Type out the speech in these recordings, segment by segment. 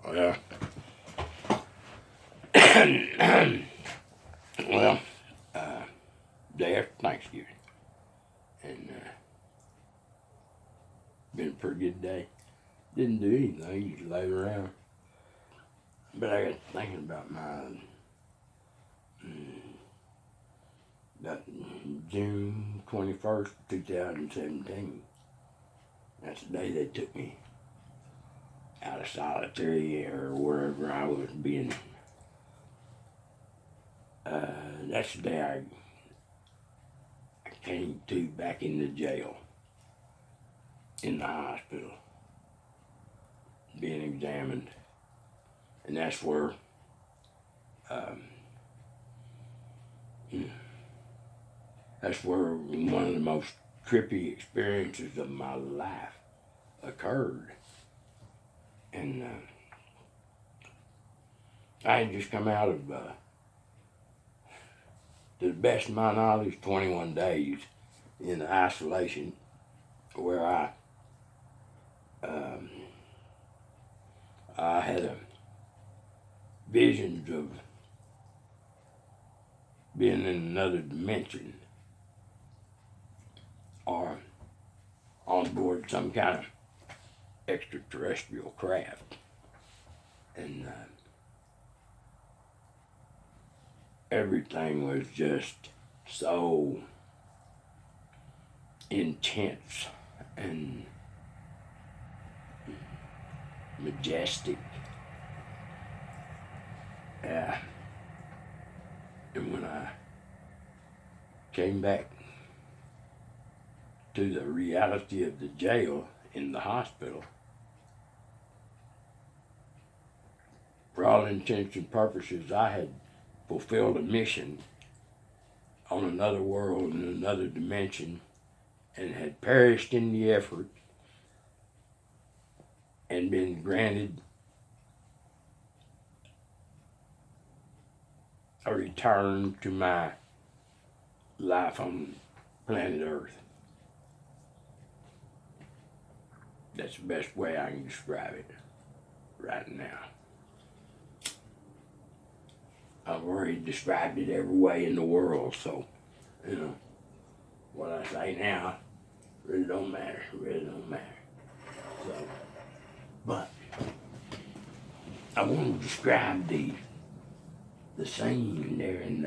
Well, well, day after Thanksgiving, and been a pretty good day. Didn't do anything, just laid around. But I got thinking about about June 21st, 2017. That's the day they took me out of solitary or wherever I was being. That's the day I came to back in the jail, in the hospital, being examined. And that's where one of the most trippy experiences of my life occurred. And I had just come out of, to the best of my knowledge, 21 days in isolation, where I had visions of being in another dimension or on board some kind of extraterrestrial craft. And everything was just so intense and majestic. Yeah. And when I came back to the reality of the jail in the hospital, for all intents and purposes, I had fulfilled a mission on another world, in another dimension, and had perished in the effort and been granted a return to my life on planet Earth. That's the best way I can describe it right now. I've already described it every way in the world, so, what I say now really don't matter, So, but I want to describe the scene there in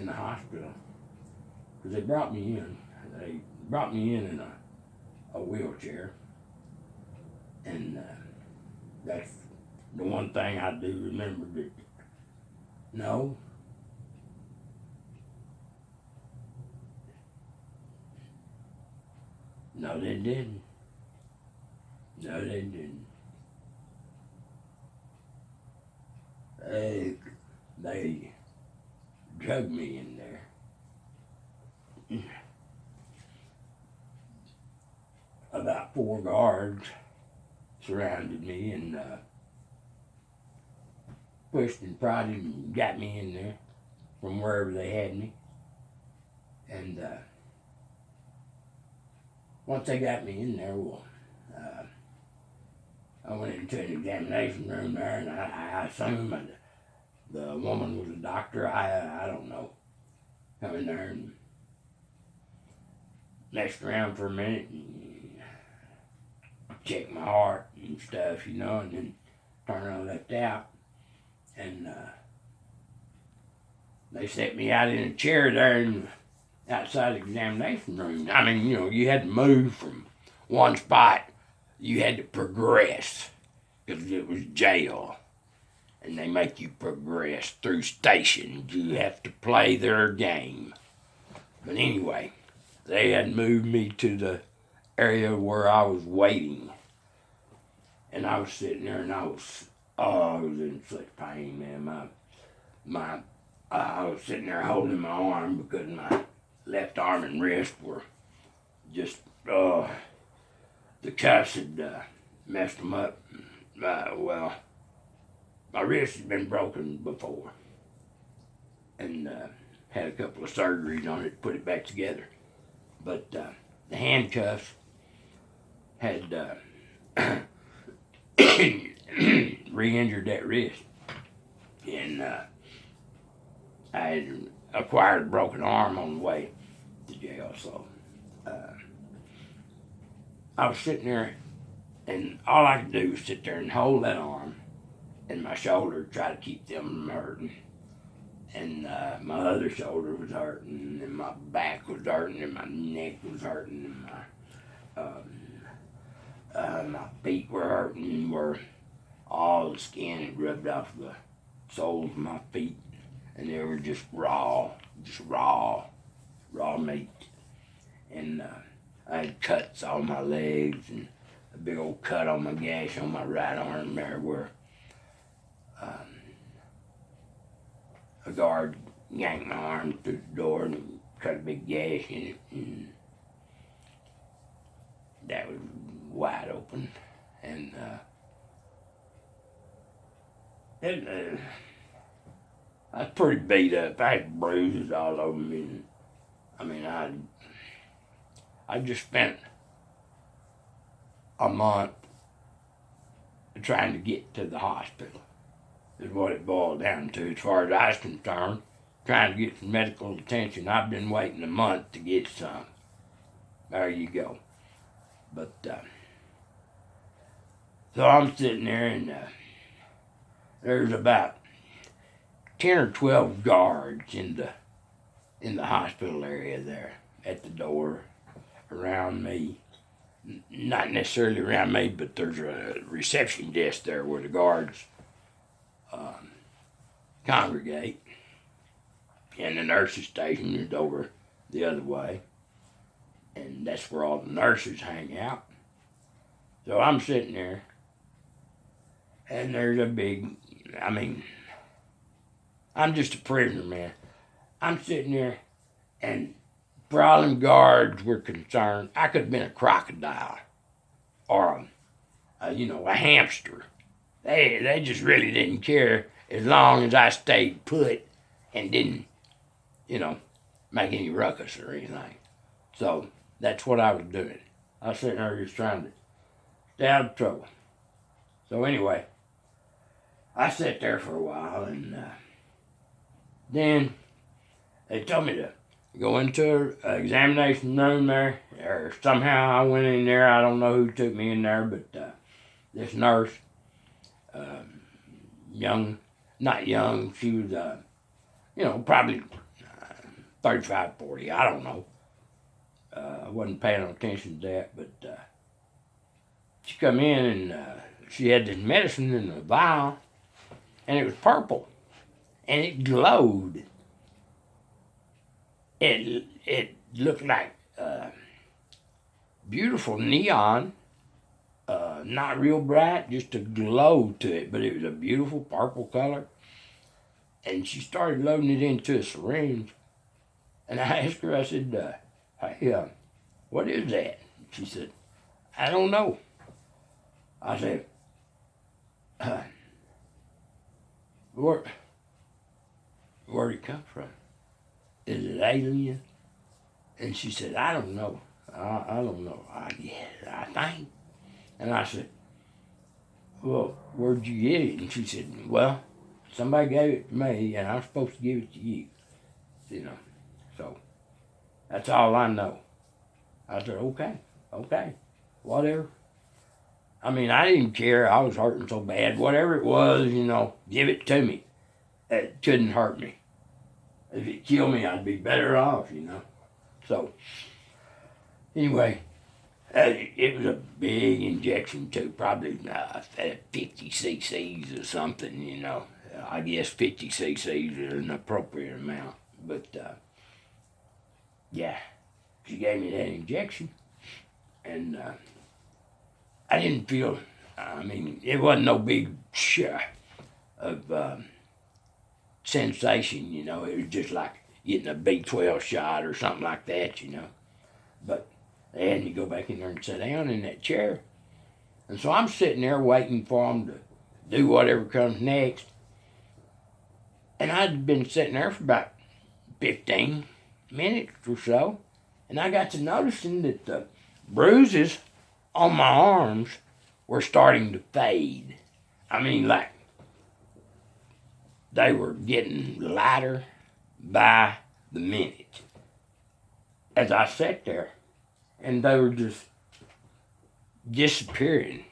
the hospital, because they brought me in. They brought me in a wheelchair, and that's the one thing I do remember. That no, they didn't. No, they didn't. They drugged me in there. About 4 guards surrounded me and pushed and prodded and got me in there from wherever they had me. And once they got me in there, I went into an examination room there, and I assumed the woman was a doctor. I don't know. Come in there and messed around for a minute and checked my heart and stuff, and then turned around and left out. And they set me out in a chair there outside the examination room. I mean, you had to move from one spot. You had to progress, because it was jail, and they make you progress through stations. You have to play their game. But anyway, they had moved me to the area where I was waiting, and I was sitting there, and I was in such pain, man. I was sitting there holding my arm because my left arm and wrist were just the cuffs had messed them up. Well, my wrist had been broken before, and had a couple of surgeries on it to put it back together. But the handcuffs had re-injured that wrist. And I had acquired a broken arm on the way to jail. So I was sitting there, and all I could do was sit there and hold that arm and my shoulder, try to keep them from hurting. And my other shoulder was hurting, and my back was hurting, and my neck was hurting, and my feet were hurting, where all the skin had rubbed off the soles of my feet, and they were just raw meat. And I had cuts on my legs, and a big old cut on my gash on my right arm there, where a guard yanked my arm through the door and cut a big gash in it, and that was wide open. And I was pretty beat up. I had bruises all over me. And, I mean, I just spent a month trying to get to the hospital, is what it boiled down to, as far as I was concerned. Trying to get some medical attention. I've been waiting a month to get some. There you go. But so I'm sitting there, and there's about 10 or 12 guards in the hospital area there, at the door, around me. Not necessarily around me, but there's a reception desk there where the guards congregate, and the nurses' station is over the other way, and that's where all the nurses hang out. So I'm sitting there, and there's a big, I mean, I'm just a prisoner, man. I'm sitting there, and for all them guards were concerned, I could have been a crocodile or a hamster. They just really didn't care as long as I stayed put and didn't, make any ruckus or anything. So that's what I was doing. I was sitting there just trying to stay out of trouble. So anyway, I sat there for a while, and then they told me to go into an examination room there, or somehow I went in there. I don't know who took me in there, but this nurse, not young, she was, probably 35, 40, I don't know. I wasn't paying attention to that, but she come in, and she had this medicine in a vial, and it was purple, and it glowed. It looked like beautiful neon, not real bright, just a glow to it, but it was a beautiful purple color. And she started loading it into a syringe, and I asked her, I said, hey, what is that? She said, I don't know. I said, where'd it come from? Is it alien? And she said, I don't know. I don't know. I think. And I said, well, where'd you get it? And she said, well, somebody gave it to me, and I'm supposed to give it to you. So that's all I know. I said, okay, whatever. I mean, I didn't care. I was hurting so bad. Whatever it was, give it to me. It couldn't hurt me. If it killed me, I'd be better off, So, anyway, it was a big injection too, probably 50 cc's or something, I guess 50 cc's is an appropriate amount. But, yeah, she gave me that injection, and I didn't feel, it wasn't no big of sensation, it was just like getting a B12 shot or something like that, But they had me go back in there and sit down in that chair. And so I'm sitting there waiting for them to do whatever comes next. And I'd been sitting there for about 15 minutes or so, and I got to noticing that the bruises on my arms were starting to fade. I mean, like, they were getting lighter by the minute as I sat there, and they were just disappearing.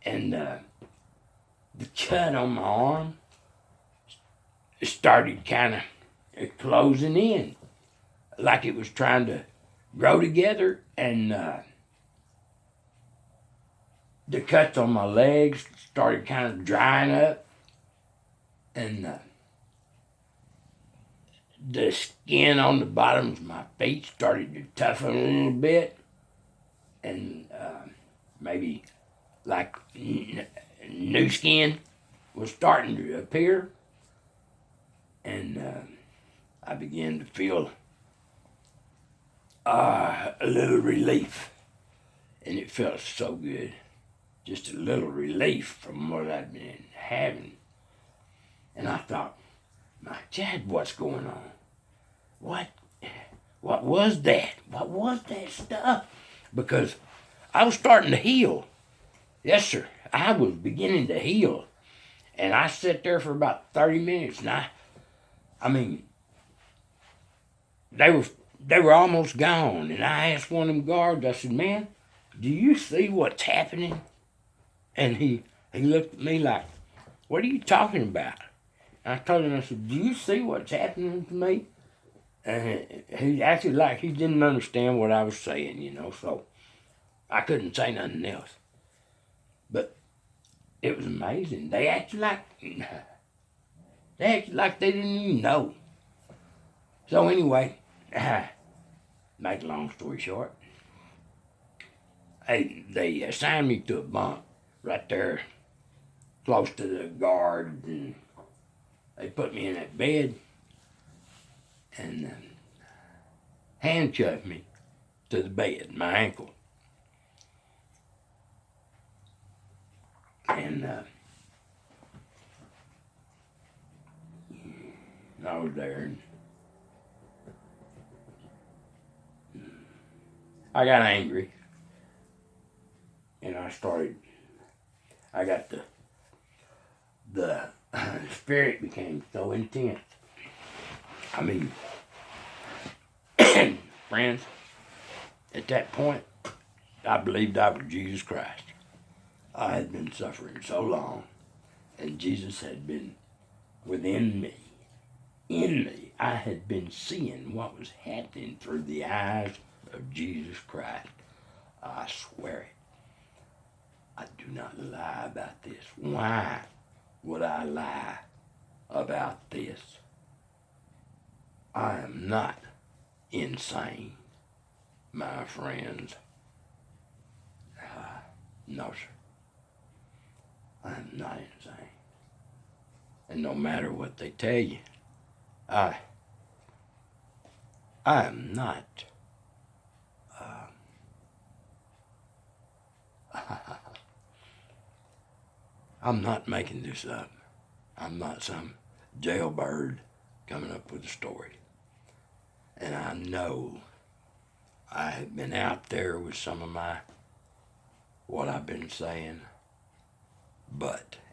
And the cut on my arm started kind of closing in, like it was trying to grow together, and the cuts on my legs started kind of drying up, and the skin on the bottoms of my feet started to toughen a little bit, and maybe like new skin was starting to appear, and I began to feel a little relief, and it felt so good, just a little relief from what I'd been having. And I thought, my Dad, what's going on? What was that? What was that stuff? Because I was starting to heal. Yes, sir. I was beginning to heal. And I sat there for about 30 minutes, and I mean, they were almost gone. And I asked one of them guards, I said, man, do you see what's happening? And he looked at me like, what are you talking about? And I told him, I said, do you see what's happening to me? And he acted like he didn't understand what I was saying, so I couldn't say nothing else. But it was amazing. They acted like they didn't even know. So anyway, make a long story short, they assigned me to a bunk right there close to the guard, and they put me in that bed and handcuffed me to the bed, my ankle. And I was there, and I got angry, and I got the spirit became so intense. I mean, friends, at that point, I believed I was Jesus Christ. I had been suffering so long, and Jesus had been within me, in me. I had been seeing what was happening through the eyes of Jesus Christ. I swear it. I do not lie about this. Why would I lie about this? I am not insane, my friends. No, sir. I am not insane. And no matter what they tell you, I am not. I'm not making this up. I'm not some jailbird coming up with a story. And I know I have been out there with some of what I've been saying,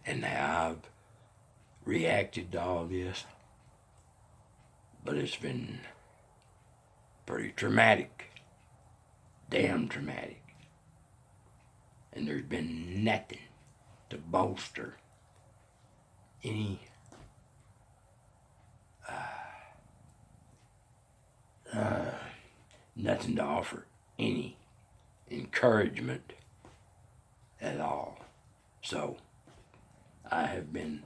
and how I've reacted to all this, but it's been pretty traumatic, damn traumatic, and there's been nothing to bolster any nothing to offer any encouragement at all. So I have been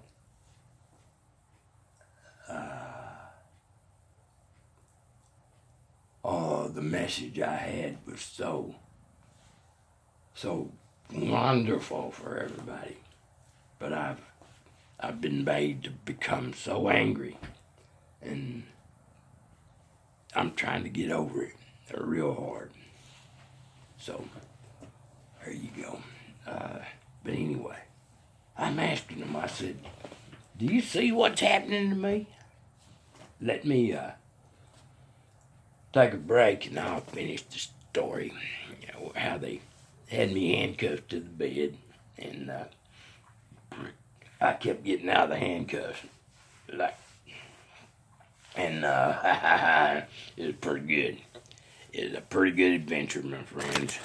the message I had was so wonderful for everybody, but I've been made to become so angry, and I'm trying to get over it real hard. So there you go. But anyway, I'm asking them, I said, do you see what's happening to me? Let me take a break and I'll finish the story. How they had me handcuffed to the bed, and I kept getting out of the handcuffs. Like, and it was pretty good. It was a pretty good adventure, my friends.